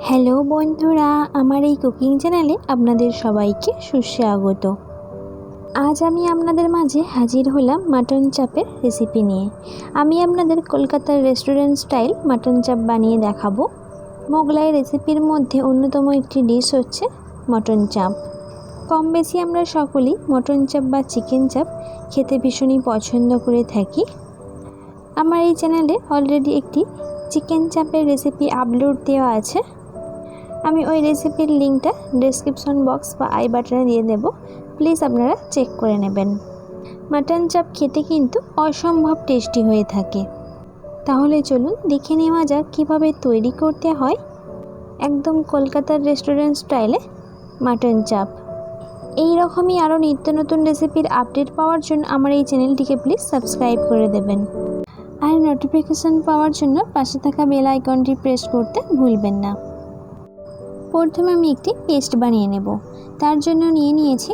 Hello বন্ধুরা, আমার এই কুকিং চ্যানেলে আপনাদের সবাইকে সুস্বাগত। আজ আমি আপনাদের মাঝে হাজির হলাম মাটন চাপের রেসিপি নিয়ে। আমি আপনাদের কলকাতার রেস্টুরেন্ট স্টাইল মাটন চাপ বানিয়ে দেখাবো। মোগলাই রেসিপির মধ্যে অন্যতম একটি ডিশ হচ্ছে মটন চাপ। কম বেশি আমরা সকলেই মটন চাপ বা চিকেন চাপ খেতে ভীষণই পছন্দ করে থাকি। আমার এই চ্যানেলে অলরেডি একটি চিকেন চাপের রেসিপি আপলোড দেওয়া আছে। আমি ওই রেসিপির লিঙ্কটা ডেসক্রিপশন বক্স বা আই বাটনে দিয়ে দেব, প্লিজ আপনারা চেক করে নেবেন। মাটন চাপ খেতে কিন্তু অসম্ভব টেস্টি হয়ে থাকে। তাহলে চলুন দেখে নেওয়া যাক কীভাবে তৈরি করতে হয় একদম কলকাতার রেস্টুরেন্ট স্টাইলে মাটন চাপ। এই রকমই আরও নিত্য নতুন রেসিপির আপডেট পাওয়ার জন্য আমার এই চ্যানেলটিকে প্লিজ সাবস্ক্রাইব করে দেবেন, আর নোটিফিকেশান পাওয়ার জন্য পাশে থাকা বেল আইকনটি প্রেস করতে ভুলবেন না। প্রথমে আমি একটি পেস্ট বানিয়ে নেব। তার জন্য নিয়ে নিয়েছি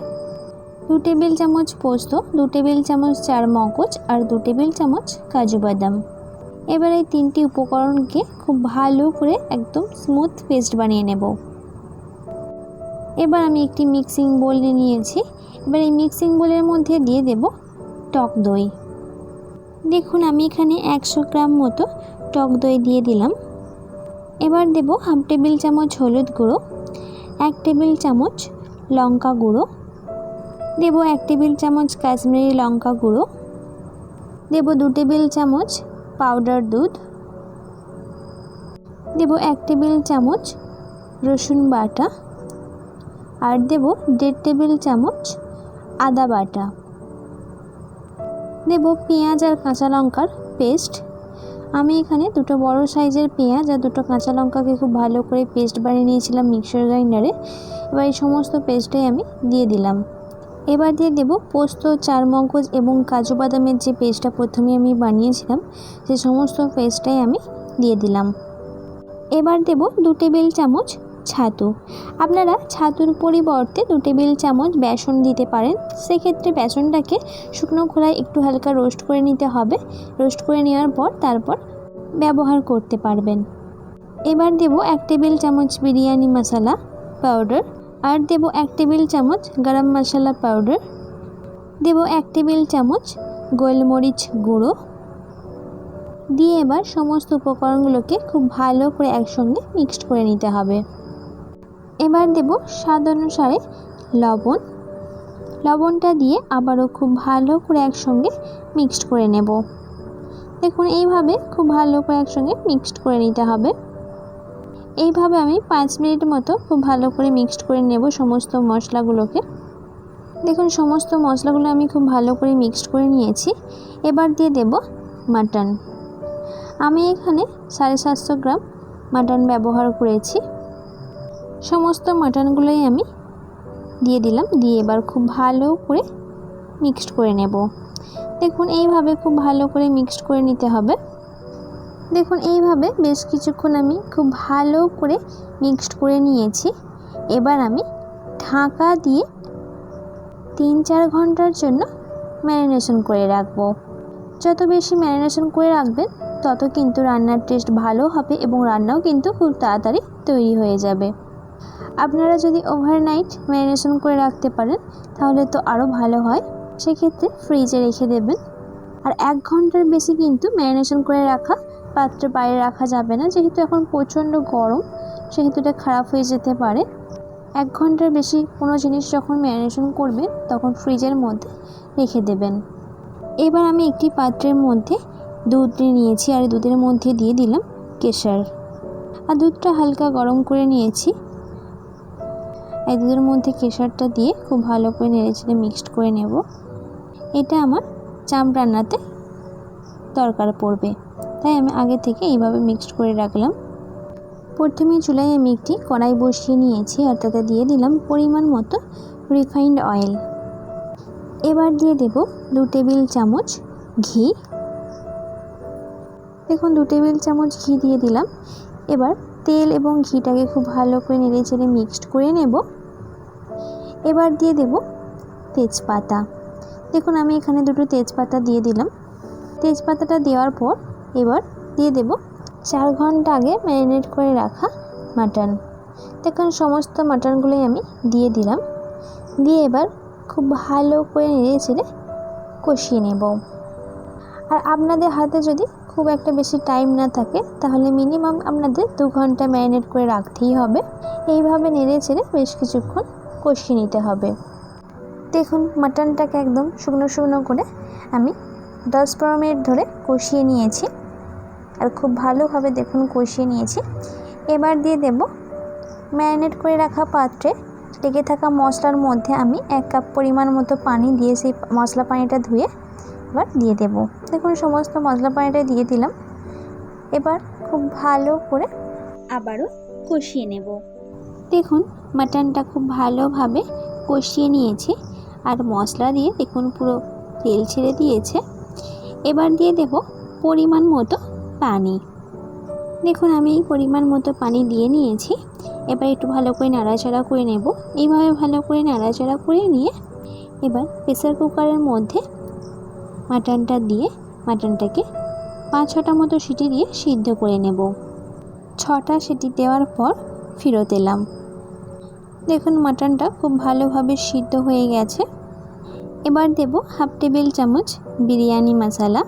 2 টেবিল চামচ পোস্ত, 2 টেবিল চামচ চারমগজ আর 2 টেবিল চামচ কাজু বাদাম। এবার এই তিনটি উপকরণকে খুব ভালো করে একদম স্মুথ পেস্ট বানিয়ে নেব। এবার আমি একটি মিক্সিং বোল নিয়েছি। এবার এই মিক্সিং বোলের মধ্যে দিয়ে দেব টক দই। দেখুন আমি এখানে 100 গ্রাম মতো টক দই দিয়ে দিলাম। এবার দেব হাফ টেবিল চামচ হলুদ গুঁড়ো, 1 টেবিল চামচ লঙ্কা গুঁড়ো, দেব 1 টেবিল চামচ কাশ্মীরি লঙ্কা গুঁড়ো, দেব 2 টেবিল চামচ পাউডার দুধ, দেব 1 টেবিল চামচ রসুন বাটা, আর দেব 1.5 টেবিল চামচ আদা বাটা। দেব পেঁয়াজ আর কাঁচা লঙ্কার পেস্ট। আমি এখানে 2টো বড় সাইজের পেঁয়াজ আর 2টো কাঁচা লঙ্কাকে খুব ভালো করে পেস্ট বানিয়ে নিয়েছিলাম মিক্সার গ্রাইন্ডারে। এবার এই সমস্ত পেস্টটাই আমি দিয়ে দিলাম। এবার দিয়ে দেব পোস্ত, চারমগজ এবং কাজু বাদামের যে পেস্টটা প্রথমে আমি বানিয়েছিলাম, সেই সমস্ত পেস্টটাই আমি দিয়ে দিলাম। এবার দেব 2 টেবিল চামচ ছাতু। আপনারা ছাতুর পরিবর্তে 2 টেবিল চামচ বেসন দিতে পারেন। সেক্ষেত্রে বেসনটাকে শুকনো খোলায় একটু হালকা রোস্ট করে নিতে হবে। রোস্ট করে নেওয়ার পর তারপর ব্যবহার করতে পারবেন। এবার দেব 1 টেবিল চামচ বিরিয়ানি মশলা পাউডার, আর দেব 1 টেবিল চামচ গরম মশলা পাউডার, দেব 1 টেবিল চামচ গোলমরিচ গুঁড়ো দিয়ে এবার সমস্ত উপকরণগুলোকে খুব ভালো করে একসঙ্গে মিক্সড করে নিতে হবে। এবার দেব স্বাদ অনুসারে লবণ। লবণটা দিয়ে আবারও খুব ভালো করে একসঙ্গে মিক্সড করে নেব। দেখুন এইভাবে খুব ভালো করে একসঙ্গে মিক্সড করে নিতে হবে। এইভাবে আমি 5 মিনিট মতো খুব ভালো করে মিক্সড করে নেব সমস্ত মশলাগুলোকে। দেখুন সমস্ত মশলাগুলো আমি খুব ভালো করে মিক্সড করে নিয়েছি। এবার দিয়ে দেব মাটন। আমি এখানে 750 গ্রাম মাটন ব্যবহার করেছি। সমস্ত মাটনগুলোই আমি দিয়ে দিলাম। দিয়ে এবার খুব ভালো করে মিক্সড করে নেব। দেখুন এইভাবে খুব ভালো করে মিক্সড করে নিতে হবে। দেখুন এইভাবে বেশ কিছুক্ষণ আমি খুব ভালো করে মিক্সড করে নিয়েছি। এবার আমি ঢাকা দিয়ে 3-4 ঘন্টার জন্য ম্যারিনেশন করে রাখবো। যত বেশি ম্যারিনেশন করে রাখবেন তত কিন্তু রান্নার টেস্ট ভালো হবে এবং রান্নাও কিন্তু খুব তাড়াতাড়ি তৈরি হয়ে যাবে। আপনারা যদি ওভারনাইট ম্যারিনেশন করে রাখতে পারেন তাহলে তো আরও ভালো হয়। সেক্ষেত্রে ফ্রিজে রেখে দেবেন। আর 1 ঘন্টার বেশি কিন্তু ম্যারিনেশন করে রাখা পাত্রের বাইরে রাখা যাবে না, যেহেতু এখন প্রচণ্ড গরম, সেহেতু এটা খারাপ হয়ে যেতে পারে। 1 ঘন্টার বেশি কোনো জিনিস যখন ম্যারিনেশন করবেন তখন ফ্রিজের মধ্যে রেখে দেবেন। এবার আমি একটি পাত্রের মধ্যে দুধ নিয়েছি, আর দুধের মধ্যে দিয়ে দিলাম কেশর, আর দুধটা হালকা গরম করে নিয়েছি। এই দুধের মধ্যে কেশরটা দিয়ে খুব ভালো করে নেড়েচেড়ে মিক্সড করে নেব। এটা আমার চাপ রান্নাতে দরকার পড়বে, তাই আমি আগে থেকে এইভাবে মিক্সড করে রাখলাম। প্রথমে চুলায় আমি একটি কড়াই বসিয়ে নিয়েছি, আর তাতে দিয়ে দিলাম পরিমাণ মতো রিফাইন্ড অয়েল। এবার দিয়ে দেব 2 টেবিল চামচ ঘি। দেখুন 2 টেবিল চামচ ঘি দিয়ে দিলাম। এবার তেল এবং ঘিটাকে খুব ভালো করে নেড়েচেড়ে মিক্সড করে নেব। এবার দিয়ে দেব তেজপাতা। দেখুন আমি এখানে 2টো তেজপাতা দিয়ে দিলাম। তেজপাতাটা দেওয়ার পর এবার দিয়ে দেব 4 ঘন্টা আগে ম্যারিনেট করে রাখা মাটন। দেখুন সমস্ত মাটনগুলোই আমি দিয়ে দিলাম। দিয়ে এবার খুব ভালো করে নেড়ে চেড়ে কষিয়ে নেব। আর আপনাদের হাতে যদি খুব একটা বেশি টাইম না থাকে তাহলে মিনিমাম আপনাদের 2 ঘন্টা ম্যারিনেট করে রাখতেই হবে। এইভাবে নেড়ে চেড়ে বেশ কিছুক্ষণ কষিয়ে নিতে হবে। দেখুন মাটনটাকে একদম শুকনো শুকনো করে আমি 10-15 মিনিট ধরে কষিয়ে নিয়েছি। আর খুব ভালোভাবে দেখুন কষিয়ে নিয়েছি। এবার দিয়ে দেব ম্যারিনেট করে রাখা পাত্রে লেগে থাকা মশলার মধ্যে আমি 1 কাপ পরিমাণ মতো পানি দিয়ে সেই মশলা পানিটা ধুয়ে এবার দিয়ে দেব। দেখুন সমস্ত মশলা পানিটা দিয়ে দিলাম। এবার খুব ভালো করে আবারও কষিয়ে নেব। দেখুন মাটনটা খুব ভালোভাবে কষিয়ে নিয়েছি আর মশলা দিয়ে দেখুন পুরো তেল ছেড়ে দিয়েছে। এবার দিয়ে দেব পরিমাণ মতো পানি। দেখুন আমি এই পরিমাণ মতো পানি দিয়ে নিয়েছি। এবার একটু ভালো করে নাড়াচাড়া করে নেব। এইভাবে ভালো করে নাড়াচাড়া করে নিয়ে এবার প্রেসার কুকারের মধ্যে মাটনটা দিয়ে মাটনটাকে 5-6টা মতো সিটি দিয়ে সিদ্ধ করে নেব। 6টা সিটি দেওয়ার পর ফেরত এলাম। দেখুন মাটনটা খুব ভালোভাবে সিদ্ধ হয়ে গেছে। এবার দেব 1/2 টেবিল চামচ বিরিয়ানি মশলা।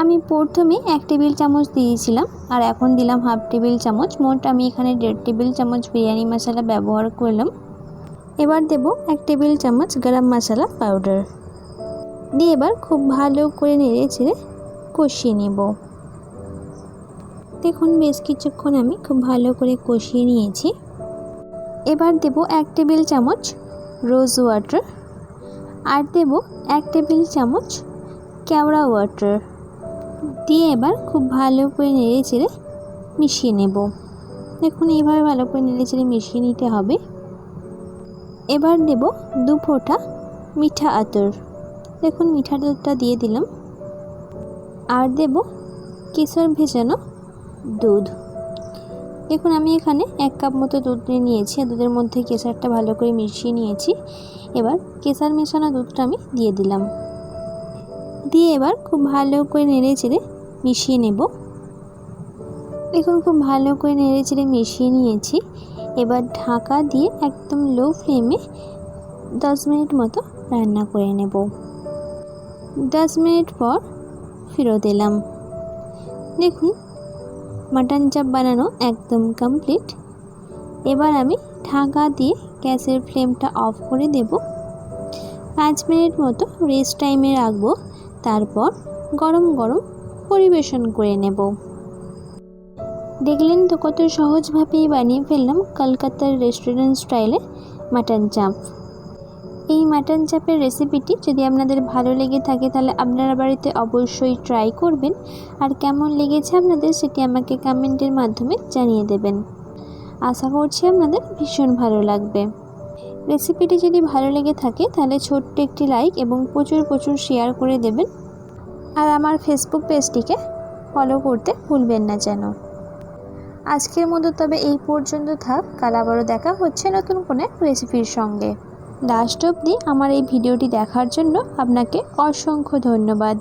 আমি প্রথমে 1 টেবিল চামচ দিয়েছিলাম আর এখন দিলাম 1/2 টেবিল চামচ। মোট আমি এখানে 1.5 টেবিল চামচ বিরিয়ানি মশলা ব্যবহার করলাম। এবার দেব 1 টেবিল চামচ গরম মশলা পাউডার দিয়ে এবার খুব ভালো করে নেড়ে চেড়ে কষিয়ে নেব। দেখুন বেশ কিছুক্ষণ আমি খুব ভালো করে কষিয়ে নিয়েছি। এবার দেব 1 টেবিল চামচ রোজ ওয়াটার আর দেব 1 টেবিল চামচ কেওড়া ওয়াটার দিয়ে এবার খুব ভালো করে নেড়ে চেড়ে মিশিয়ে নেব। দেখুন এইভাবে ভালো করে নেড়ে চেড়ে মিশিয়ে নিতে হবে। এবার দেব 2 ফোঁটা মিঠা আতর। দেখুন মিঠা আতরটা দিয়ে দিলাম। আর দেব কেশর ভেজানো দুধ। দেখুন আমি এখানে 1 কাপ মতো দুধ নিয়েছি আর দুধের মধ্যে কেশরটা ভালো করে মিশিয়ে নিয়েছি। এবার কেশর মেশানো দুধটা আমি দিয়ে দিলাম। দিয়ে এবার খুব ভালো করে নেড়ে চেড়ে মিশিয়ে নেব। দেখুন খুব ভালো করে নেড়ে চেড়ে মিশিয়ে নিয়েছি। এবার ঢাকা দিয়ে একদম লো ফ্লেমে 10 মিনিট মতো রান্না করে নেব। 10 মিনিট পর ফেরত এলাম। দেখুন মাটন চাপ বানানো একদম কমপ্লিট। এবার আমি ঢাকা দিয়ে গ্যাসের ফ্লেমটা অফ করে দেব। 5 মিনিট মতো রেস্ট টাইমে রাখবো। তারপর গরম গরম পরিবেশন করে নেব। দেখলেন তো কত সহজভাবেই বানিয়ে ফেললাম কলকাতার রেস্টুরেন্ট স্টাইলে মাটন চাপ। এই মাটন চাপের রেসিপিটি যদি আপনাদের ভালো লেগে থাকে তাহলে আপনারা বাড়িতে অবশ্যই ট্রাই করবেন। আর কেমন লেগেছে আপনাদের সেটি আমাকে কমেন্টের মাধ্যমে জানিয়ে দেবেন। আশা করছি আপনাদের ভীষণ ভালো লাগবে। রেসিপিটি যদি ভালো লেগে থাকে তাহলে ছোট্ট একটি লাইক এবং প্রচুর প্রচুর শেয়ার করে দেবেন। আর আমার ফেসবুক পেজটিকে ফলো করতে ভুলবেন না যেন। আজকের মতো তবে এই পর্যন্ত থাক। কাল আবারও দেখা হচ্ছে নতুন কোনো রেসিপির সঙ্গে। লাস্ট অবধি আমার এই ভিডিওটি দেখার জন্য আপনাকে অসংখ্য ধন্যবাদ।